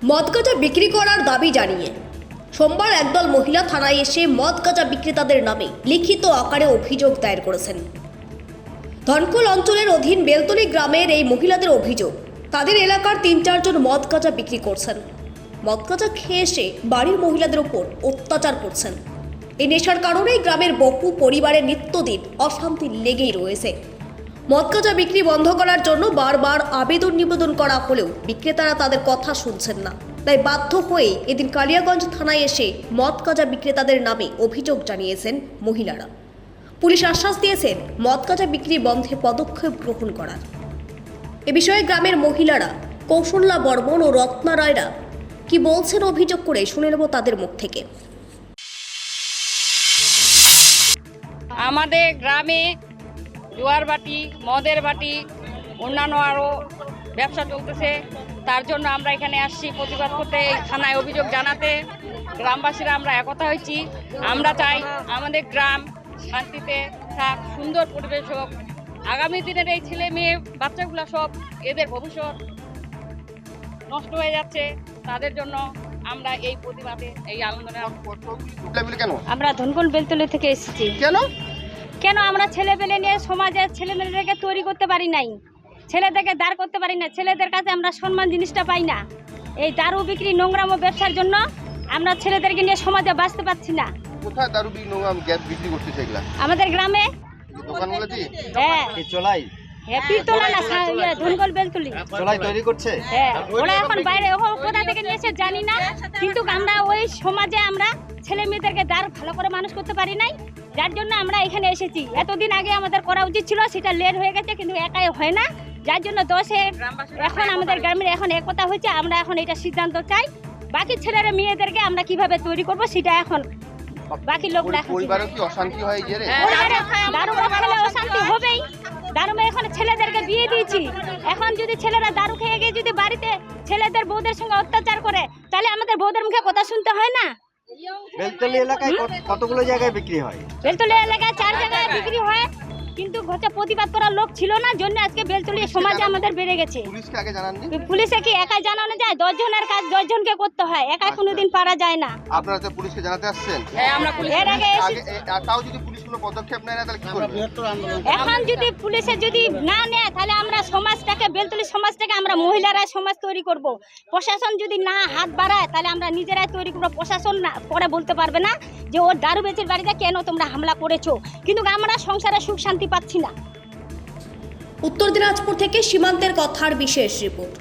মদ গাঁজা বিক্রি করার দাবি জানিয়ে সোমবার একদল মহিলা থানায় এসে মদ গাঁজা বিক্রেতাদের নামে লিখিত আকারে অভিযোগ দায়ের করেছেন। ধনকুল অঞ্চলের অধীন বেলতলি গ্রামের এই মহিলাদের অভিযোগ, তাদের এলাকার ৩-৪ জন মদ গাঁজা বিক্রি করছেন। মদ গাঁজা খেয়ে এসে বাড়ির মহিলাদের উপর অত্যাচার করছেন। এই নেশার কারণেই গ্রামের বহু পরিবারের নিত্যদিন অশান্তি লেগেই রয়েছে। মদ গাঁজা বিক্রি বন্ধ করার জন্য বারবার আবেদন নিবেদন করা হলেও বিক্রেতারা তাদের কথা শুনছেন না। তাই বাধ্য হয়ে এদিন কালিয়াগঞ্জ থানায় এসে মদ গাঁজা বিক্রেতাদের নামে অভিযোগ জানিয়েছেন মহিলারা। পুলিশ আশ্বাস দিয়েছেন মদ গাঁজা বিক্রি বন্ধে পদক্ষেপ গ্রহণ করার। এ বিষয়ে গ্রামের মহিলারা কৌশল্যা বর্মন ও রত্না রায়রা কি বলছেন অভিযোগ করে শুনে নেব তাদের মুখ থেকে। আমাদের গ্রামে জোয়ার বাটি, মদের বাটি, অন্যান্য আরও ব্যবসা চলতেছে। তার জন্য আমরা এখানে আসছি প্রতিবাদ করতে, থানায় অভিযোগ জানাতে। গ্রামবাসীরা আমরা একতা হয়েছি। আমরা চাই আমাদের গ্রাম শান্তিতে থাক, সুন্দর পরিবেশ হোক। আগামী দিনের এই ছেলে মেয়ে বাচ্চাগুলো সব এদের ভবিষ্যৎ নষ্ট হয়ে যাচ্ছে, তাদের জন্য আমরা এই প্রতিবাদে এই আন্দোলনে। আমরা ধনকুল বেলতলি থেকে এসেছি। কেন আমরা ছেলেপেলে নিয়ে সমাজের ছেলেমেয়েদেরকে তৈরি করতে পারি নাই, ছেলেদেরকে দাঁড় করতে পারি না, ছেলেদের কাছে আমরা সম্মান জিনিসটা পাই না। এই দারু বিক্রি নোংরাম ব্যবসার জন্য আমরা ছেলেদেরকে নিয়ে সমাজে বাঁচতে পারছি না। কোথায় দারু বিক্রি করতেছে এগুলা? আমাদের গ্রামে। হ্যাঁ, পিরতলা না, ধনকুল বেলতলি তৈরি করছে। হ্যাঁ, ওরা এখন বাইরে কোথা থেকে নিয়েছে জানি না, কিন্তু আমরা ওই সমাজে আমরা ছেলে মেয়েদেরকে দাঁড় ভালো করে মানুষ করতে পারি নাই, যার জন্য আমরা এখানে এসেছি। এতদিন আগে আমাদের করা উচিত ছিল, সেটা লেট হয়ে গেছে, কিন্তু একাই হয় না, যার জন্য এখন আমাদের গ্রামের এখন একতা হয়েছে। আমরা এখন এটা সিদ্ধান্ত চাই, বাকি ছেলেরা মেয়েদেরকে আমরা কিভাবে তৈরি করব সেটা এখন বাকি লোকরা। পরিবারে কি অশান্তি হয় যে? দারু খেলে অশান্তি হবেই। দারু এখন ছেলেদেরকে বিয়ে দিয়েছি, এখন যদি ছেলেরা দারু খেয়ে গিয়ে যদি বাড়িতে ছেলেদের বউদের সঙ্গে অত্যাচার করে, তাহলে আমাদের বউদের মুখে কথা শুনতে হয় না। বেলতলি এলাকায় কতগুলো জায়গায় বিক্রি হয়? বেলতলি এলাকায় 4 জায়গায় বিক্রি হয়, কিন্তু ঘরে প্রতিবাদ করার লোক ছিল না, জন্য আজকে বেলতলি সমাজে আমাদের বেড়ে গেছে। পুলিশকে আগে জানাননি? পুলিশে কি একা জানানো যায়? 10 জনের কাজ 10 জনকে করতে হয়, একা কোনোদিন পারা যায় না। আপনারা তো পুলিশকে জানাতে আসছেন? হ্যাঁ, আমরা এর আগে তাও যদি পুলিশ কোনো পদক্ষেপ নেয় না তাহলে কি করবে? এখন যদি পুলিশে যদি না নেয়, তাহলে আমরা সমাজটাকে, বেলতলি সমাজটাকে আমরা মহিলারা সমাজ তৈরি করব। প্রশাসন যদি না হাত বাড়ায়, তাহলে আমরা নিজেরাই তৈরি করবো। প্রশাসন না পরে বলতে পারবে না যে ওর দারু বেচের বাড়িতে কেন তোমরা হামলা করেছো, কিন্তু আমরা সংসারে সুখ শান্তি পাচ্ছি না। উত্তর দিনাজপুর থেকে সীমান্তের কথার বিশেষ রিপোর্ট।